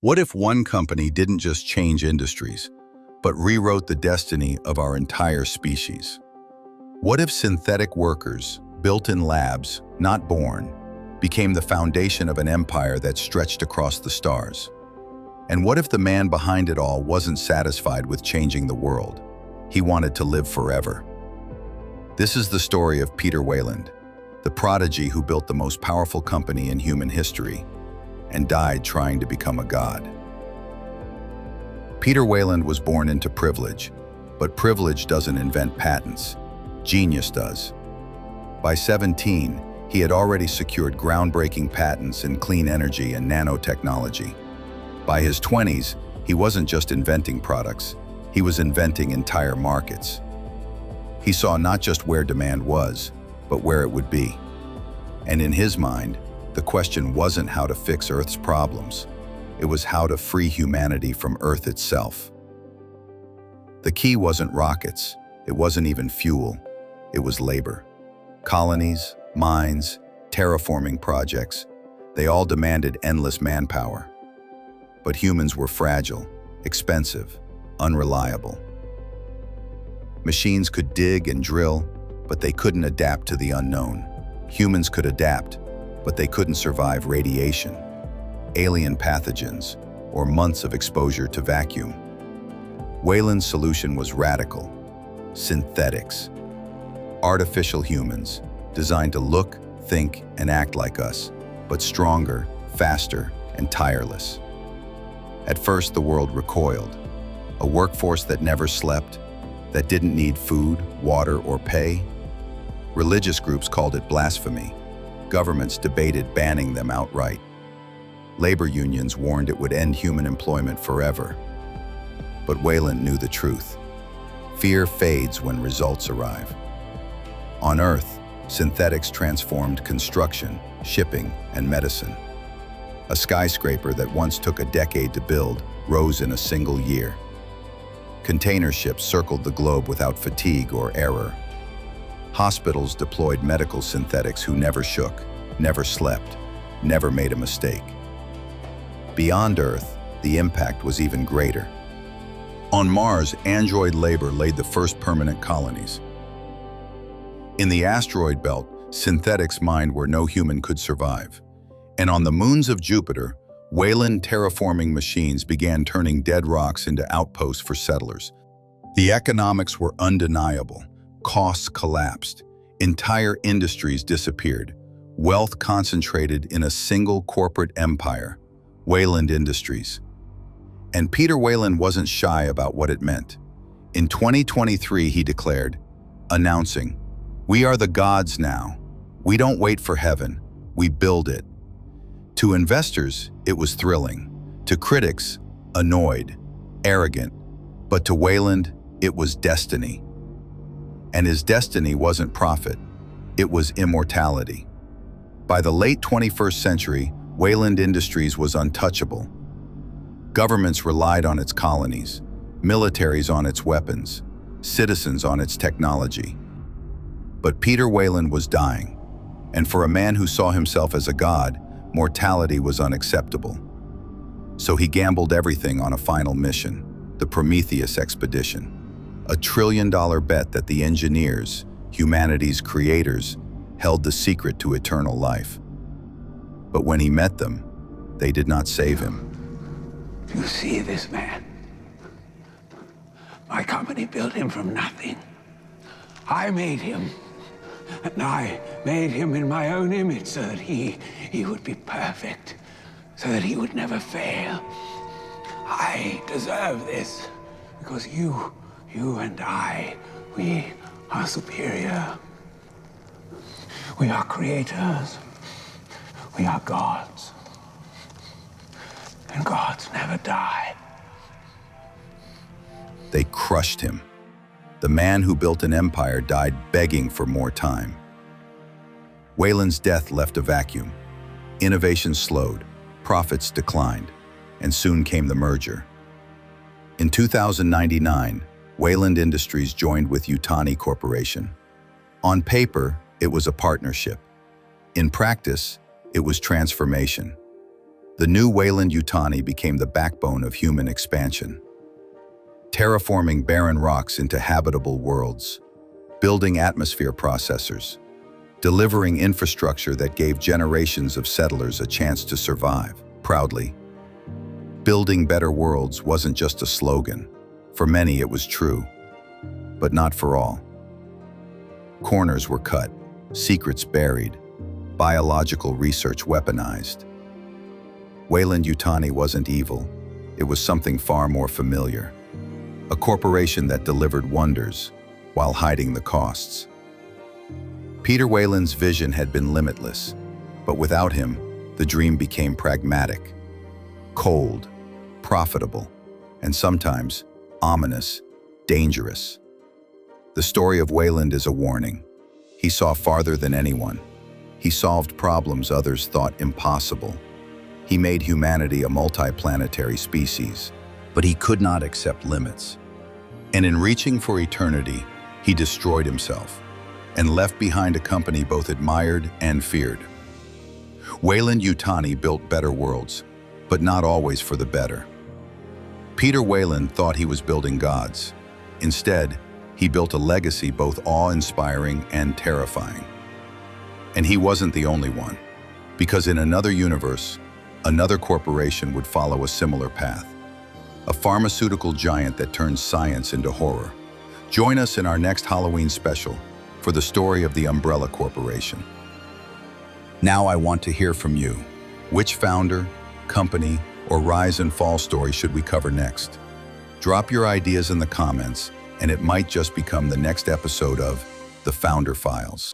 What if one company didn't just change industries, but rewrote the destiny of our entire species? What if synthetic workers, built in labs, not born, became the foundation of an empire that stretched across the stars? And what if the man behind it all wasn't satisfied with changing the world? He wanted to live forever. This is the story of Peter Weyland, the prodigy who built the most powerful company in human history and died trying to become a god. Peter Weyland was born into privilege, but privilege doesn't invent patents. Genius does. By 17, he had already secured groundbreaking patents in clean energy and nanotechnology. By his 20s, he wasn't just inventing products, he was inventing entire markets. He saw not just where demand was, but where it would be. And in his mind, the question wasn't how to fix Earth's problems. It was how to free humanity from Earth itself. The key wasn't rockets. It wasn't even fuel. It was labor. Colonies, mines, terraforming projects, they all demanded endless manpower. But humans were fragile, expensive, unreliable. Machines could dig and drill, but they couldn't adapt to the unknown. Humans could adapt, but they couldn't survive radiation, alien pathogens, or months of exposure to vacuum. Weyland's solution was radical: synthetics. Artificial humans, designed to look, think, and act like us, but stronger, faster, and tireless. At first, the world recoiled. A workforce that never slept, that didn't need food, water, or pay. Religious groups called it blasphemy. Governments debated banning them outright. Labor unions warned it would end human employment forever. But Weyland knew the truth. Fear fades when results arrive. On Earth, synthetics transformed construction, shipping, and medicine. A skyscraper that once took a decade to build rose in a single year. Container ships circled the globe without fatigue or error. Hospitals deployed medical synthetics who never shook, never slept, never made a mistake. Beyond Earth, the impact was even greater. On Mars, android labor laid the first permanent colonies. In the asteroid belt, synthetics mined where no human could survive. And on the moons of Jupiter, Weyland terraforming machines began turning dead rocks into outposts for settlers. The economics were undeniable. Costs collapsed. Entire industries disappeared. Wealth concentrated in a single corporate empire, Weyland Industries. And Peter Weyland wasn't shy about what it meant. In 2023, he declared, announcing, "We are the gods now. We don't wait for heaven, we build it." To investors, it was thrilling. To critics, annoyed, arrogant. But to Weyland, it was destiny. And his destiny wasn't profit, it was immortality. By the late 21st century, Weyland Industries was untouchable. Governments relied on its colonies, militaries on its weapons, citizens on its technology. But Peter Weyland was dying, and for a man who saw himself as a god, mortality was unacceptable. So he gambled everything on a final mission, the Prometheus expedition. A $1 trillion bet that the engineers, humanity's creators, held the secret to eternal life. But when he met them, they did not save him. You see this man? My company built him from nothing. I made him. And I made him in my own image so that he would be perfect, so that he would never fail. I deserve this because you and I, we are superior. We are creators. We are gods. And gods never die. They crushed him. The man who built an empire died begging for more time. Weyland's death left a vacuum. Innovation slowed, profits declined, and soon came the merger. In 2099, Weyland Industries joined with Yutani Corporation. On paper, it was a partnership. In practice, it was transformation. The new Weyland-Yutani became the backbone of human expansion, terraforming barren rocks into habitable worlds, building atmosphere processors, delivering infrastructure that gave generations of settlers a chance to survive proudly. Building better worlds wasn't just a slogan. For many, it was true, but not for all. Corners were cut, secrets buried, biological research weaponized. Weyland-Yutani wasn't evil. It was something far more familiar. A corporation that delivered wonders while hiding the costs. Peter Weyland's vision had been limitless, but without him, the dream became pragmatic, cold, profitable, and sometimes ominous, dangerous. The story of Weyland is a warning. He saw farther than anyone. He solved problems others thought impossible. He made humanity a multi-planetary species, but he could not accept limits. And in reaching for eternity, he destroyed himself and left behind a company both admired and feared. Weyland-Yutani built better worlds, but not always for the better. Peter Weyland thought he was building gods. Instead, he built a legacy both awe-inspiring and terrifying. And he wasn't the only one, because in another universe, another corporation would follow a similar path. A pharmaceutical giant that turns science into horror. Join us in our next Halloween special for the story of the Umbrella Corporation. Now I want to hear from you. Which founder, company, or rise and fall story should we cover next? Drop your ideas in the comments, and it might just become the next episode of The Founder Files.